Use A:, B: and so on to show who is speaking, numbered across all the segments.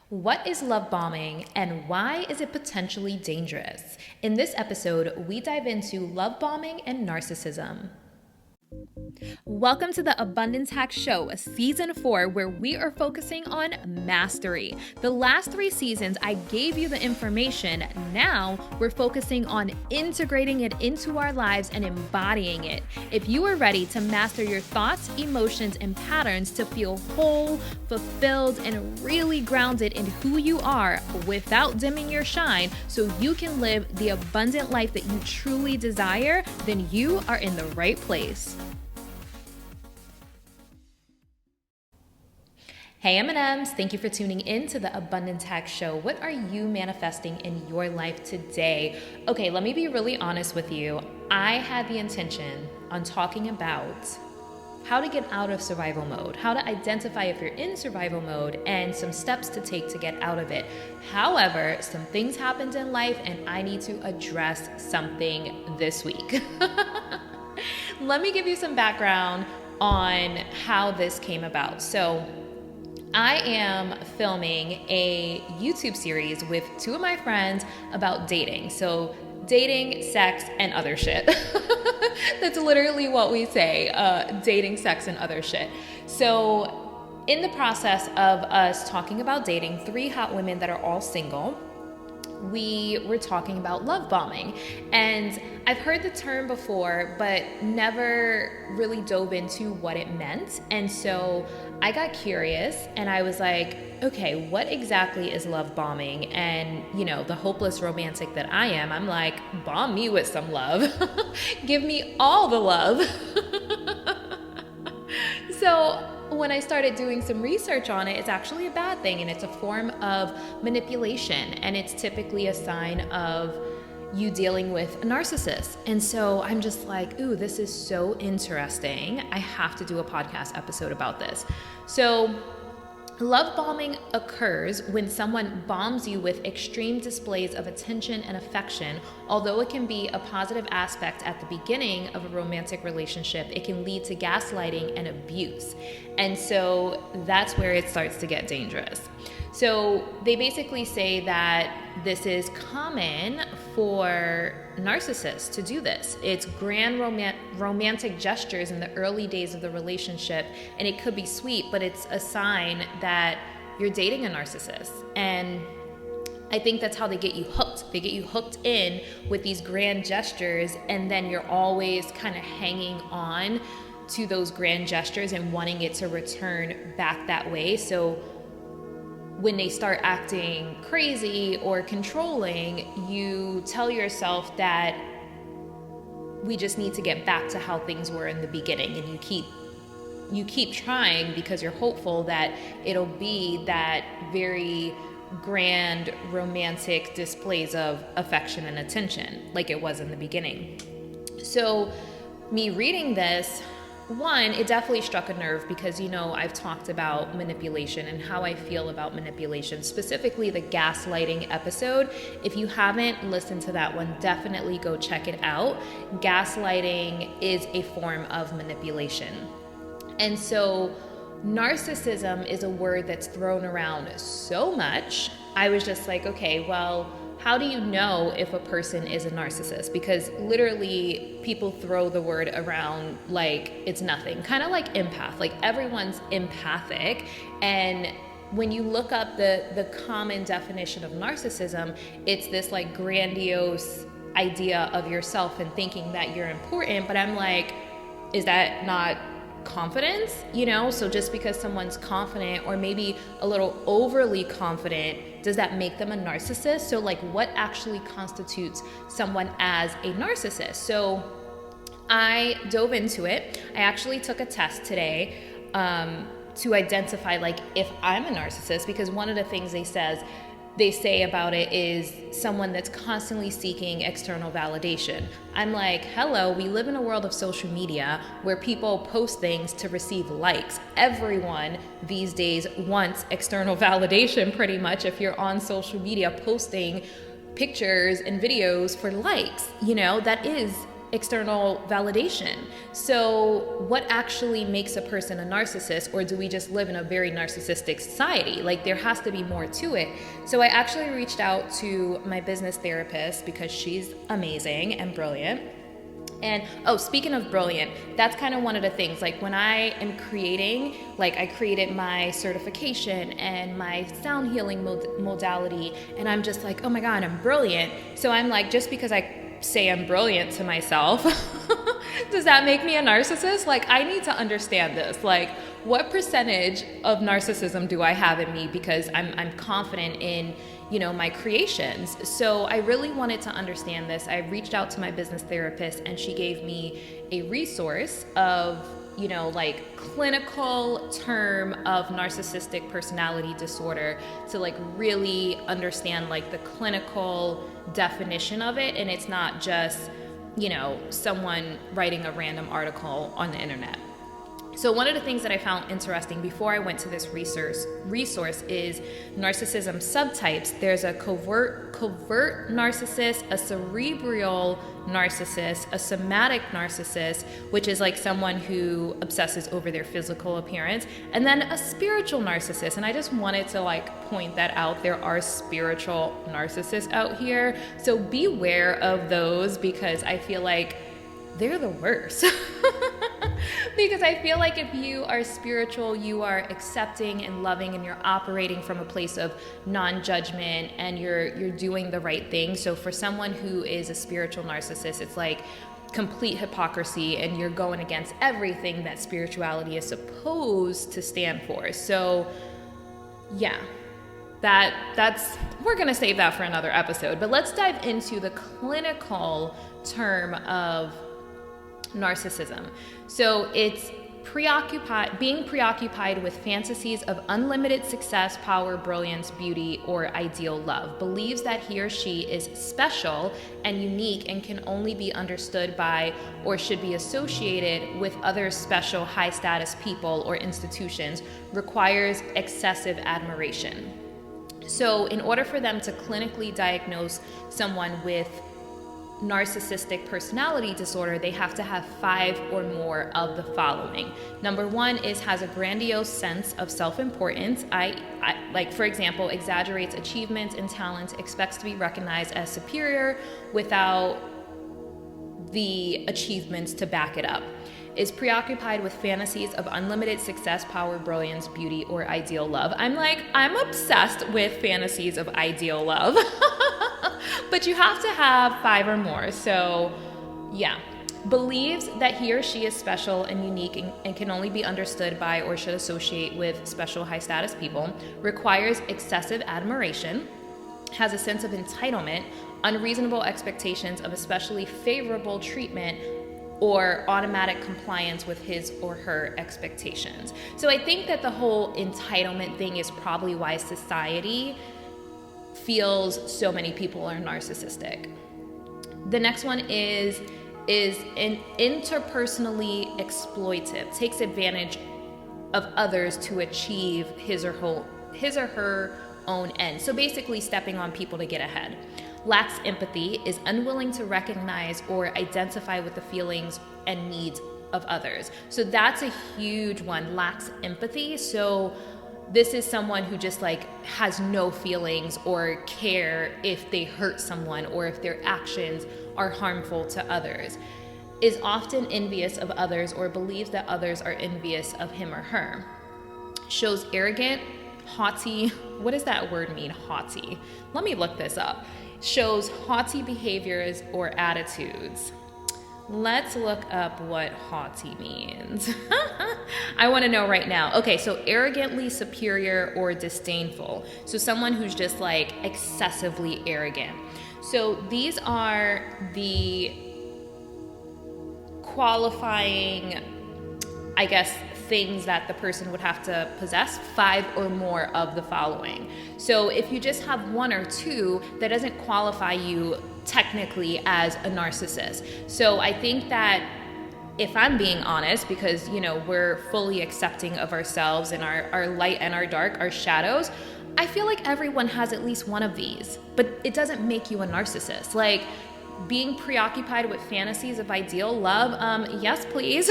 A: What is love bombing and why is it potentially dangerous? In this episode, we dive into love bombing and narcissism. Welcome to the Abundance Hack Show, Season 4, where we are focusing on mastery. The last 3 seasons, I gave you the information. Now, we're focusing on integrating it into our lives and embodying it. If you are ready to master your thoughts, emotions, and patterns to feel whole, fulfilled, and really grounded in who you are without dimming your shine so you can live the abundant life that you truly desire, then you are in the right place. Hey M&Ms, thank you for tuning in to the Abundance Hack Show. What are you manifesting in your life today? Okay, let me be really honest with you. I had the intention on talking about how to get out of survival mode, how to identify if you're in survival mode, and some steps to take to get out of it. However, some things happened in life and I need to address something this week. Let me give you some background on how this came about. So, I am filming a YouTube series with 2 of my friends about dating. So dating, sex, and other shit. That's literally what we say, dating, sex, and other shit. So in the process of us talking about dating, 3 hot women that are all single, we were talking about love bombing. And I've heard the term before, but never really dove into what it meant. And so I got curious and I was like, okay, what exactly is love bombing? And, you know, the hopeless romantic that I am, I'm like, bomb me with some love. Give me all the love. So when I started doing some research on it, it's actually a bad thing and it's a form of manipulation, and it's typically a sign of you dealing with a narcissist. And so I'm just like, ooh, this is so interesting. I have to do a podcast episode about this. So love bombing occurs when someone bombs you with extreme displays of attention and affection. Although it can be a positive aspect at the beginning of a romantic relationship, it can lead to gaslighting and abuse. And so that's where it starts to get dangerous. So they basically say that this is common for narcissists to do this. It's grand romantic gestures in the early days of the relationship, and it could be sweet, but it's a sign that you're dating a narcissist. And I think that's how they get you hooked. They get you hooked in with these grand gestures, and then you're always kind of hanging on to those grand gestures and wanting it to return back that way. So when they start acting crazy or controlling, you tell yourself that we just need to get back to how things were in the beginning, and you keep trying because you're hopeful that it'll be that very grand romantic displays of affection and attention like it was in the beginning. So me reading this, one, it definitely struck a nerve because, you know, I've talked about manipulation and how I feel about manipulation, specifically the gaslighting episode. If you haven't listened to that one, definitely go check it out. Gaslighting is a form of manipulation. And so narcissism is a word that's thrown around so much. I was just like, okay, well, how do you know if a person is a narcissist? Because literally people throw the word around like it's nothing, kind of like empath, like everyone's empathic. And when you look up the common definition of narcissism, it's this like grandiose idea of yourself and thinking that you're important. But I'm like, is that not confidence? You know, so just because someone's confident or maybe a little overly confident, does that make them a narcissist? So like what actually constitutes someone as a narcissist? So I dove into it. I actually took a test today to identify like if I'm a narcissist, because one of the things they say about it is someone that's constantly seeking external validation. I'm like, hello, we live in a world of social media where people post things to receive likes. Everyone these days wants external validation pretty much if you're on social media posting pictures and videos for likes. You know, that is external validation. So what actually makes a person a narcissist, or do we just live in a very narcissistic society? Like, there has to be more to it. So I actually reached out to my business therapist because she's amazing and brilliant. And speaking of brilliant, that's kind of one of the things, like when I am creating, like I created my certification and my sound healing modality, and I'm just like, oh my God, I'm brilliant. So I'm like, just because I say I'm brilliant to myself, does that make me a narcissist? Like, I need to understand this. Like, what percentage of narcissism do I have in me because I'm confident in, you know, my creations? So I really wanted to understand this. I reached out to my business therapist, and she gave me a resource of, you know, like clinical term of narcissistic personality disorder to like really understand like the clinical definition of it. And it's not just, you know, someone writing a random article on the internet. So one of the things that I found interesting before I went to this resource is narcissism subtypes. There's a covert narcissist, a cerebral narcissist, a somatic narcissist, which is like someone who obsesses over their physical appearance, and then a spiritual narcissist. And I just wanted to like point that out. There are spiritual narcissists out here. So beware of those, because I feel like they're the worst. Because I feel like if you are spiritual, you are accepting and loving, and you're operating from a place of non-judgment, and you're doing the right thing. So for someone who is a spiritual narcissist, it's like complete hypocrisy, and you're going against everything that spirituality is supposed to stand for. So yeah, that's we're gonna save that for another episode. But let's dive into the clinical term of narcissism. So it's being preoccupied with fantasies of unlimited success, power, brilliance, beauty, or ideal love. Believes that he or she is special and unique and can only be understood by or should be associated with other special high status people or institutions. Requires excessive admiration. So in order for them to clinically diagnose someone with narcissistic personality disorder, they have to have 5 or more of the following. Number 1 is has a grandiose sense of self-importance. I like, for example, exaggerates achievements and talents, expects to be recognized as superior without the achievements to back it up. Is preoccupied with fantasies of unlimited success, power, brilliance, beauty, or ideal love. I'm obsessed with fantasies of ideal love. But you have to have 5 or more. So yeah. Believes that he or she is special and unique and can only be understood by or should associate with special high status people. Requires excessive admiration. Has a sense of entitlement, unreasonable expectations of especially favorable treatment, or automatic compliance with his or her expectations. So I think that the whole entitlement thing is probably why society feels so many people are narcissistic. The next one is interpersonally exploitive, takes advantage of others to achieve his or her own end. So basically stepping on people to get ahead. Lacks empathy, is unwilling to recognize or identify with the feelings and needs of others. So that's a huge one, lacks empathy. So this is someone who just like has no feelings or care if they hurt someone or if their actions are harmful to others. Is often envious of others or believes that others are envious of him or her. Shows arrogant, haughty. What does that word mean, haughty? Let me look this up. Shows haughty behaviors or attitudes. Let's look up what haughty means. I want to know right now. Okay, so arrogantly superior or disdainful. So someone who's just like excessively arrogant. So these are the qualifying, I guess, things that the person would have to possess, 5 or more of the following. So if you just have 1 or 2, that doesn't qualify you technically as a narcissist. So I think that if I'm being honest, because, you know, we're fully accepting of ourselves and our light and our dark, our shadows, I feel like everyone has at least one of these, but it doesn't make you a narcissist. Like, being preoccupied with fantasies of ideal love, yes, please.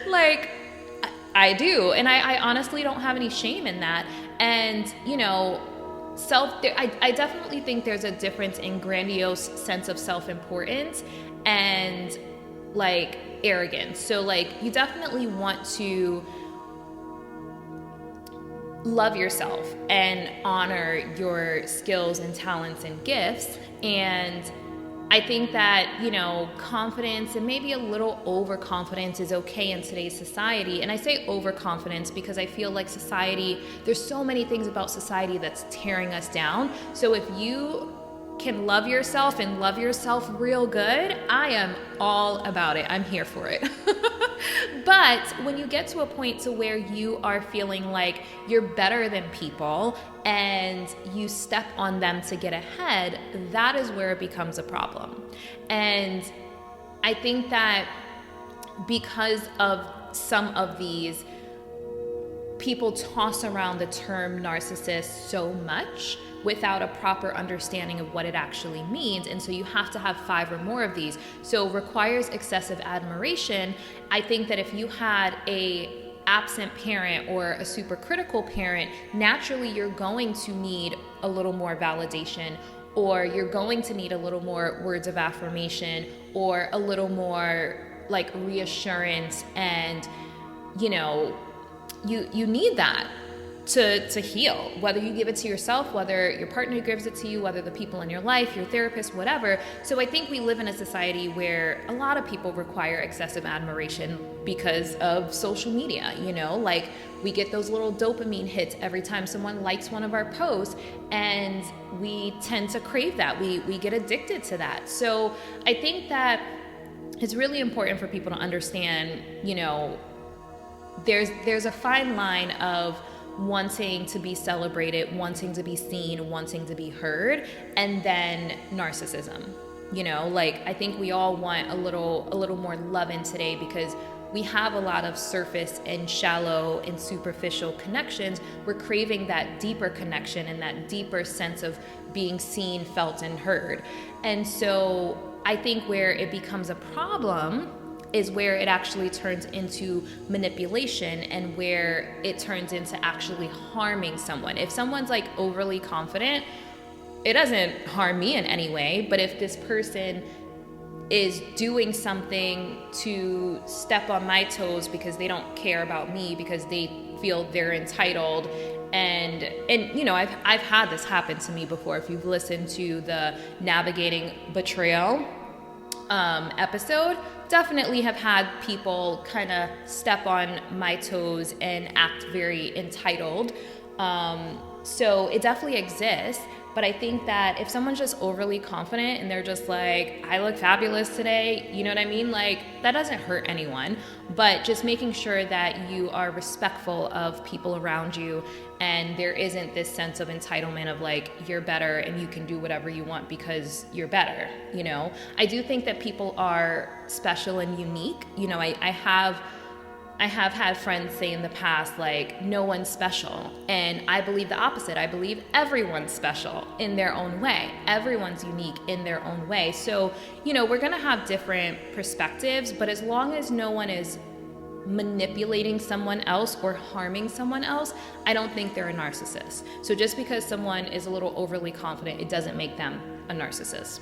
A: Like, I do. And I honestly don't have any shame in that. And, you know, I definitely think there's a difference in grandiose sense of self-importance and like arrogance. So like, you definitely want to love yourself and honor your skills and talents and gifts. And I think that, you know, confidence and maybe a little overconfidence is okay in today's society. And I say overconfidence because I feel like there's so many things about society that's tearing us down. So if you can love yourself and love yourself real good, I am all about it. I'm here for it. But when you get to a point to where you are feeling like you're better than people and you step on them to get ahead, that is where it becomes a problem. And I think that because of some of these, people toss around the term narcissist so much without a proper understanding of what it actually means. And so you have to have 5 or more of these. So requires excessive admiration. I think that if you had a absent parent or a super critical parent, naturally you're going to need a little more validation, or you're going to need a little more words of affirmation, or a little more like reassurance. And, you know, you need that to heal, whether you give it to yourself, whether your partner gives it to you, whether the people in your life, your therapist, whatever. So I think we live in a society where a lot of people require excessive admiration because of social media, you know, like we get those little dopamine hits every time someone likes one of our posts, and we tend to crave that. We get addicted to that. So I think that it's really important for people to understand, you know, there's a fine line of wanting to be celebrated, wanting to be seen, wanting to be heard, and then narcissism. You know, like I think we all want a little more love in today, because we have a lot of surface and shallow and superficial connections. We're craving that deeper connection and that deeper sense of being seen, felt, and heard. And so I think where it becomes a problem is where it actually turns into manipulation, and where it turns into actually harming someone. If someone's like overly confident, it doesn't harm me in any way. But if this person is doing something to step on my toes because they don't care about me, because they feel they're entitled, and you know, I've had this happen to me before. If you've listened to the Navigating Betrayal episode, definitely have had people kind of step on my toes and act very entitled. So it definitely exists. But I think that if someone's just overly confident and they're just like, I look fabulous today, you know what I mean? Like, that doesn't hurt anyone. But just making sure that you are respectful of people around you, and there isn't this sense of entitlement of like, you're better and you can do whatever you want because you're better, you know? I do think that people are special and unique. You know, I have had friends say in the past, like, no one's special. And I believe the opposite. I believe everyone's special in their own way. Everyone's unique in their own way. So, you know, we're going to have different perspectives, but as long as no one is manipulating someone else or harming someone else, I don't think they're a narcissist. So just because someone is a little overly confident, it doesn't make them a narcissist.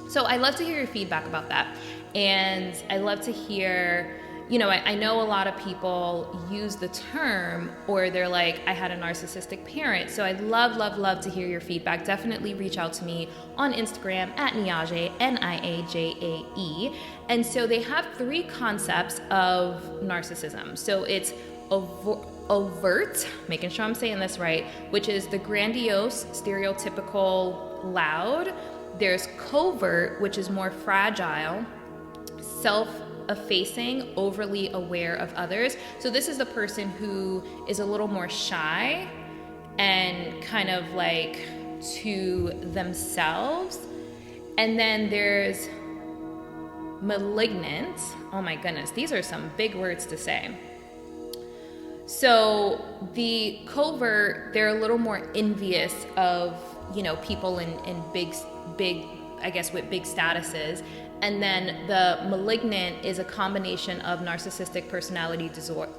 A: So I love to hear your feedback about that. And I love to hear, you know, I know a lot of people use the term, or they're like, I had a narcissistic parent. So I'd love to hear your feedback. Definitely reach out to me on Instagram at Niajae, Niajae. And so they have 3 concepts of narcissism. So it's overt, making sure I'm saying this right, which is the grandiose, stereotypical, loud. There's covert, which is more fragile, self-effacing, overly aware of others. So this is the person who is a little more shy and kind of like to themselves. And then there's malignant. Oh my goodness, these are some big words to say. So the covert, they're a little more envious of, you know, people in big I guess, with big statuses. And then the malignant is a combination of narcissistic personality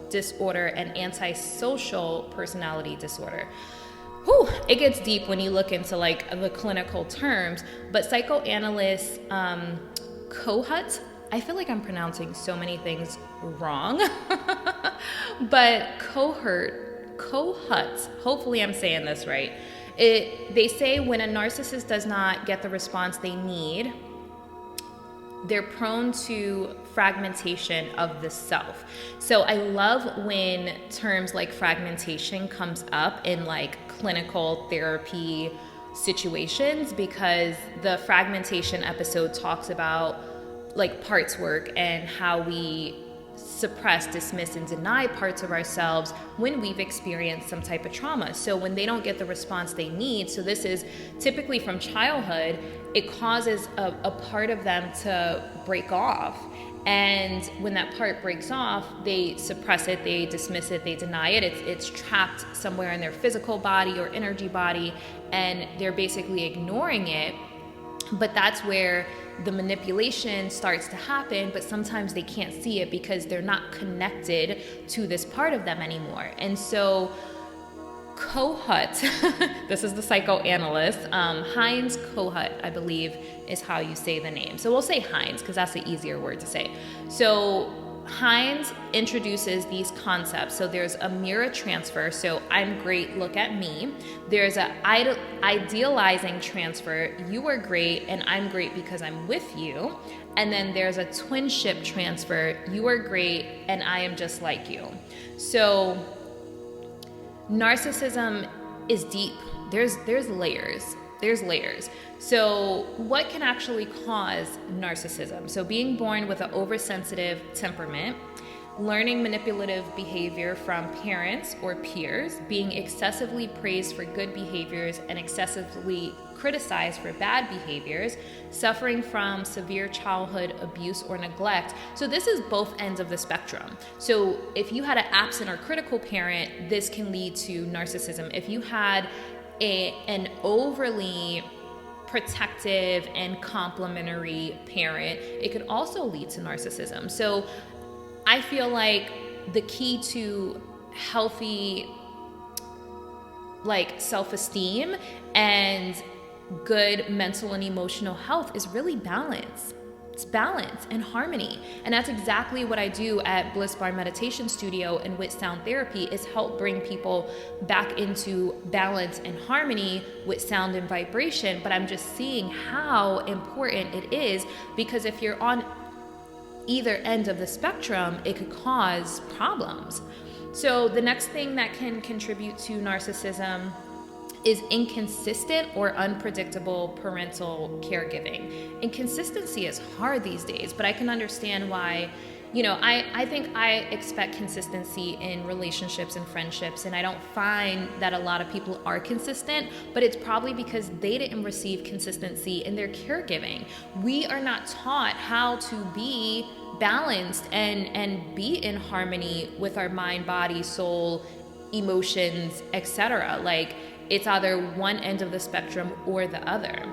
A: disorder and antisocial personality disorder. Whew, it gets deep when you look into like the clinical terms, but psychoanalyst Kohut, I feel like I'm pronouncing so many things wrong, but Kohut, hopefully I'm saying this right. They say when a narcissist does not get the response they need, they're prone to fragmentation of the self. So I love when terms like fragmentation comes up in like clinical therapy situations, because the fragmentation episode talks about like parts work and how we suppress, dismiss, and deny parts of ourselves when we've experienced some type of trauma. So when they don't get the response they need, so this is typically from childhood, it causes a part of them to break off. And when that part breaks off, they suppress it, they dismiss it, they deny it. It's trapped somewhere in their physical body or energy body, and they're basically ignoring it. But that's where the manipulation starts to happen, but sometimes they can't see it because they're not connected to this part of them anymore. And so Kohut, this is the psychoanalyst, Heinz Kohut, I believe is how you say the name. So we'll say Heinz because that's the easier word to say. So Heinz introduces these concepts. So there's a mirror transfer. So I'm great, look at me. There's an idealizing transfer. You are great and I'm great because I'm with you. And then there's a twinship transfer. You are great and I am just like you. So narcissism is deep. There's layers. There's layers. So what can actually cause narcissism? So being born with an oversensitive temperament, learning manipulative behavior from parents or peers, being excessively praised for good behaviors and excessively criticized for bad behaviors, suffering from severe childhood abuse or neglect. So this is both ends of the spectrum. So if you had an absent or critical parent, this can lead to narcissism. If you had an overly protective and complimentary parent, it could also lead to narcissism. So I feel like the key to healthy like self-esteem and good mental and emotional health is really balance. It's balance and harmony. And that's exactly what I do at Bliss Bar Meditation Studio and with sound therapy, is help bring people back into balance and harmony with sound and vibration. But I'm just seeing how important it is, because if you're on either end of the spectrum, it could cause problems. So the next thing that can contribute to narcissism is inconsistent or unpredictable parental caregiving. Inconsistency is hard these days, but I can understand why. I think I expect consistency in relationships and friendships, and I don't find that a lot of people are consistent, but it's probably because they didn't receive consistency in their caregiving. We are not taught how to be balanced and be in harmony with our mind, body, soul, emotions, etc. Like, it's either one end of the spectrum or the other.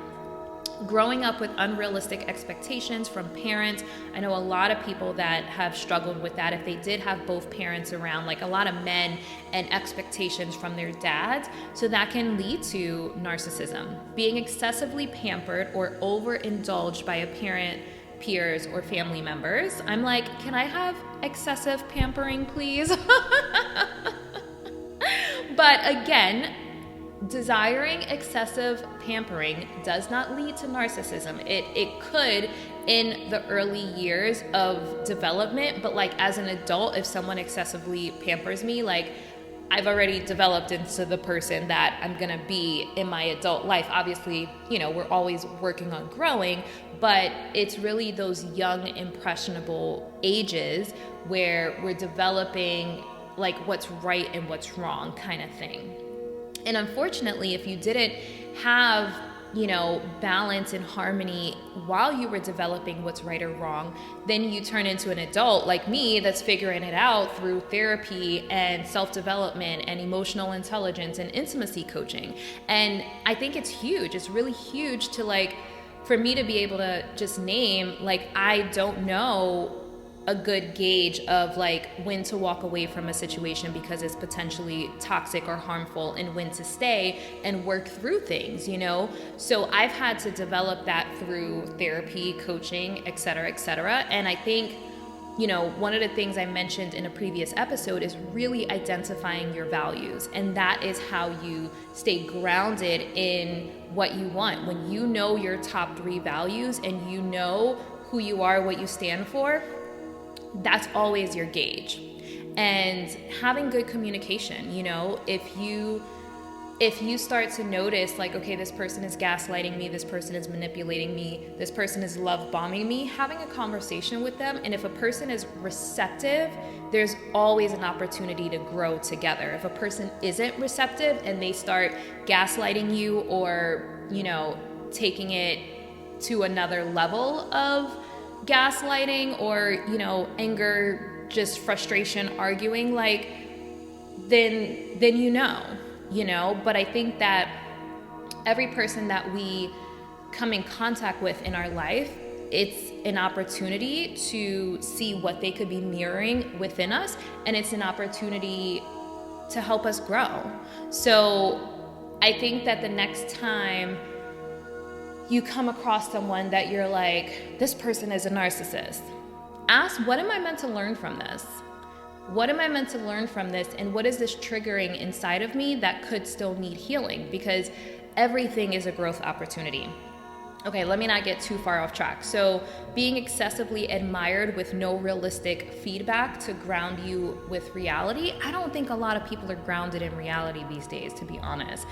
A: Growing up with unrealistic expectations from parents, I know a lot of people that have struggled with that. If they did have both parents around, like a lot of men, and expectations from their dads, so that can lead to narcissism. Being excessively pampered or overindulged by a parent, peers, or family members. I'm like, can I have excessive pampering, please? But again, desiring excessive pampering does not lead to narcissism. It could in the early years of development, but like as an adult, if someone excessively pampers me, like I've already developed into the person that I'm gonna be in my adult life. Obviously, we're always working on growing, but it's really those young, impressionable ages where we're developing like what's right and what's wrong kind of thing. And unfortunately, if you didn't have, balance and harmony while you were developing what's right or wrong, then you turn into an adult like me that's figuring it out through therapy and self-development and emotional intelligence and intimacy coaching. And I think it's huge. It's really huge to like for me to be able to just name, like, I don't know a good gauge of like when to walk away from a situation because it's potentially toxic or harmful, and when to stay and work through things, you know? So I've had to develop that through therapy, coaching, et cetera, et cetera. And I think, you know, one of the things I mentioned in a previous episode is really identifying your values. And that is how you stay grounded in what you want. When you know your top 3 values and you know who you are, what you stand for, that's always your gauge. And having good communication, you know, if you start to notice like, okay, this person is gaslighting me, this person is manipulating me, this person is love bombing me, having a conversation with them. And if a person is receptive, there's always an opportunity to grow together. If a person isn't receptive and they start gaslighting you or, you know, taking it to another level of gaslighting or, you know, anger, just frustration, arguing, like, then you know. But I think that every person that we come in contact with in our life, it's an opportunity to see what they could be mirroring within us, and it's an opportunity to help us grow. So I think that the next time you come across someone that you're like, this person is a narcissist, ask, what am I meant to learn from this? What am I meant to learn from this? And what is this triggering inside of me that could still need healing? Because everything is a growth opportunity. Okay, let me not get too far off track. So being excessively admired with no realistic feedback to ground you with reality. I don't think a lot of people are grounded in reality these days, to be honest.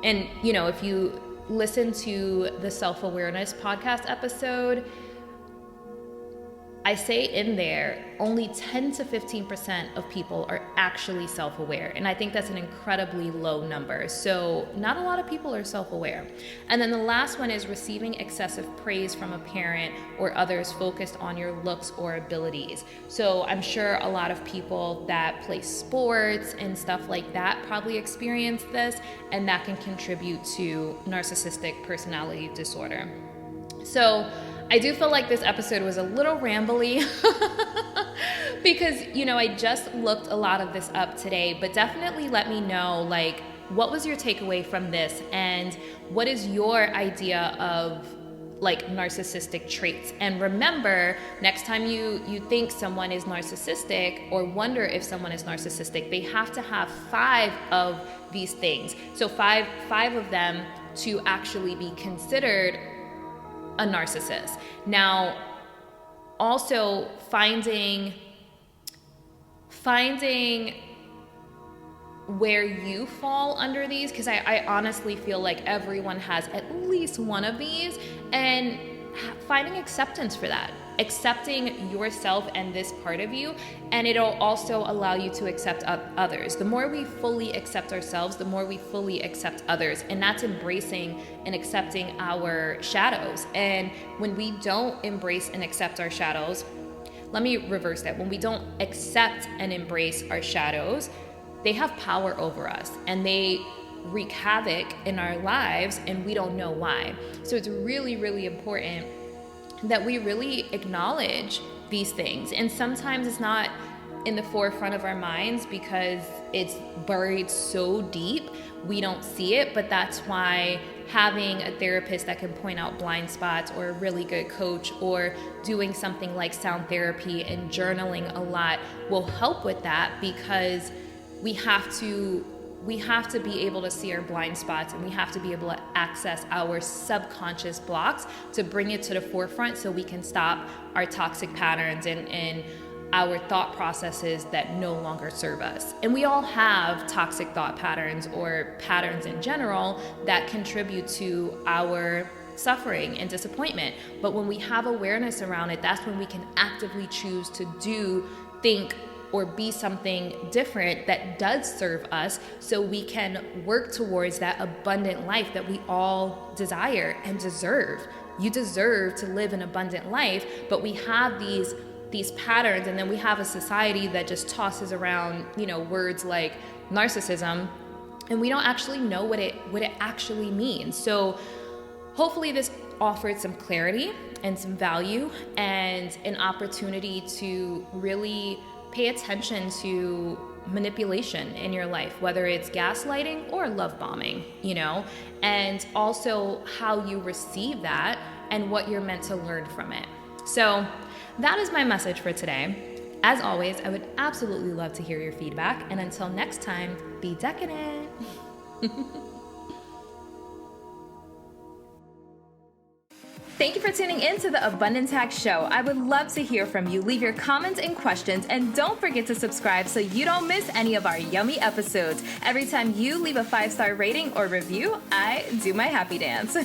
A: And, you know, if you listen to the self-awareness podcast episode, I say in there only 10 to 15% of people are actually self-aware. And I think that's an incredibly low number. So not a lot of people are self-aware. And then the last one is receiving excessive praise from a parent or others focused on your looks or abilities. So I'm sure a lot of people that play sports and stuff like that probably experience this, and that can contribute to narcissistic personality disorder. So I do feel like this episode was a little rambly because, you know, I just looked a lot of this up today, but definitely let me know, like, what was your takeaway from this, and what is your idea of like narcissistic traits? And remember, next time you think someone is narcissistic or wonder if someone is narcissistic, they have to have 5 of these things. So five of them to actually be considered a narcissist. Now, also finding where you fall under these, because I honestly feel like everyone has at least one of these, and finding acceptance for that, accepting yourself and this part of you, and it'll also allow you to accept others. The more we fully accept ourselves, the more we fully accept others, and that's embracing and accepting our shadows. And when we don't embrace and accept our shadows, let me reverse that. When we don't accept and embrace our shadows, they have power over us and they wreak havoc in our lives, and we don't know why. So it's really, really important that we really acknowledge these things. And sometimes it's not in the forefront of our minds because it's buried so deep, we don't see it. But that's why having a therapist that can point out blind spots, or a really good coach, or doing something like sound therapy and journaling a lot will help with that, because we have to be able to see our blind spots, and we have to be able to access our subconscious blocks to bring it to the forefront so we can stop our toxic patterns and our thought processes that no longer serve us. And we all have toxic thought patterns, or patterns in general, that contribute to our suffering and disappointment. But when we have awareness around it, that's when we can actively choose to do, think, or be something different that does serve us, so we can work towards that abundant life that we all desire and deserve. You deserve to live an abundant life, but we have these patterns, and then we have a society that just tosses around, words like narcissism, and we don't actually know what it actually means. So hopefully this offered some clarity and some value and an opportunity to really pay attention to manipulation in your life, whether it's gaslighting or love bombing, and also how you receive that and what you're meant to learn from it. So that is my message for today. As always, I would absolutely love to hear your feedback. And until next time, be decadent. Thank you for tuning in to the Abundance Hack Show. I would love to hear from you. Leave your comments and questions, and don't forget to subscribe so you don't miss any of our yummy episodes. Every time you leave a 5-star rating or review, I do my happy dance.